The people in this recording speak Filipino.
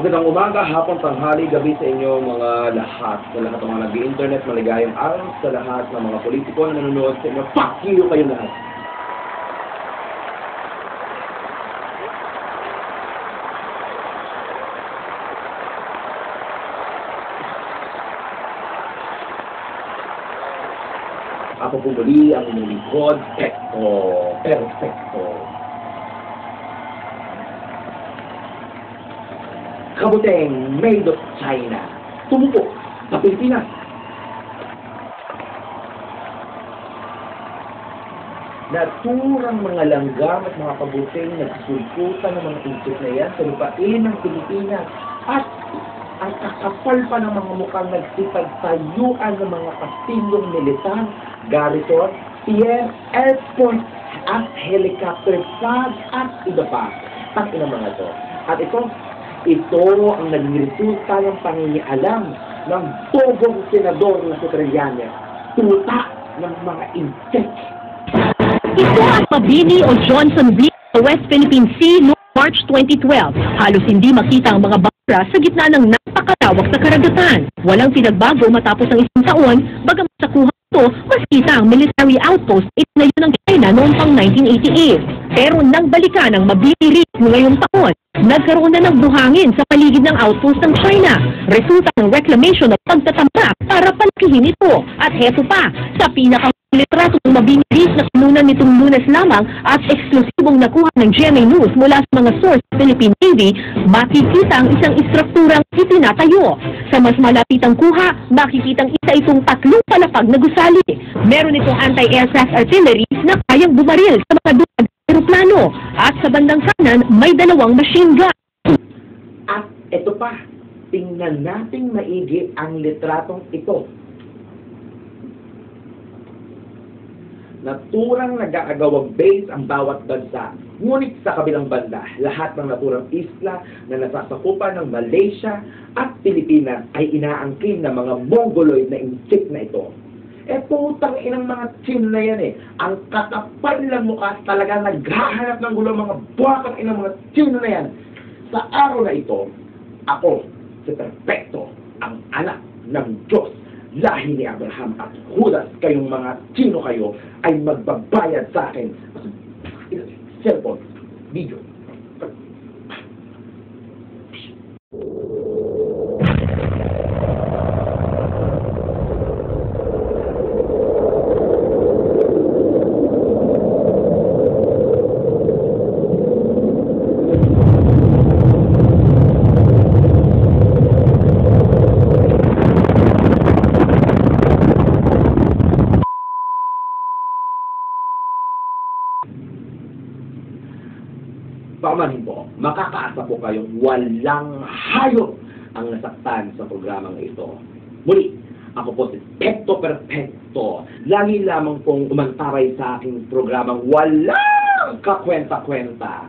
Magandang umaga, hapon, tanghali, gabi sa inyo mga lahat. Sa lahat ng mga nag-internet, maligayang araw sa lahat ng mga politiko na nanonood sa inyo. Fuck you kayo lahat! Ako po muli ang inyong lingkod, Perfecto. Kabuteng made of China, tumupo sa Pilipinas. Naturang mga langgam at mga kabuteng nagsulputan ng mga insect na yan sa lupain ng Pilipinas. At ang kakapal pa ng mga mukhang nagsipagtayuan ng mga kastilong militar, garrison, pier, airport, at helicopter flag, at iba pa. Tangina mga to. At ito ang naging resulta ng pangingialam ng bogong senador na si Trillanes, tuta ng mga insect. Ito ang Mabini o Johnsonville sa West Philippine Sea noong March 2012. Halos hindi makita ang mga barra sa gitna ng napakalawak na karagatan. Walang pinagbago matapos ang isang taon, bagamat sa kuha ito, mas kita ang military outpost itinayo ng China noong pang 1988. Pero nang balikan ang Mabini ngayong taon, nagkaroon na ng buhangin sa paligid ng outpost ng China. Resulta ng reclamation ng pagtatambak para palakihin ito. At heto pa, sa pinaka-litrato ng Mabini na kinunan nitong Lunes lamang at eksklusibong nakuha ng GMA News mula sa mga source ng Philippine Navy, makikita ang isang istrukturang itinatayo. Sa mas malapitang kuha, makikitang isa itong tatlong palapag na gusali. Meron itong anti-aircraft artillery na kayang bumaril sa mga duwag aeroplano. At sa bandang kanan, may dalawang machine gun. At ito pa, tingnan nating maigi ang litratong ito. Naturang nag-aagawang base ang bawat bansa. Ngunit sa kabilang banda, lahat ng naturang isla na nasasakupan ng Malaysia at Pilipinas ay inaangkin ng mga mongoloid na insect na ito. Putang inang mga chin na yan Ang kakapal ng mukha talaga naghahanap ng gulo mga buwakang inang mga chin na yan. Sa araw na ito, ako, si Perfecto, ang anak ng Diyos, lahi ni Abraham at Judas, kayong mga chino kayo, ay magbabayad sa akin. Cellphone, video. Pamanin po, makakaasa po kayong walang hayop ang nasaktan sa programang ito. Muli, ako po si Pekto Perfecto. Lagi lamang pong umantaray sa aking programang walang kakwenta-kwenta.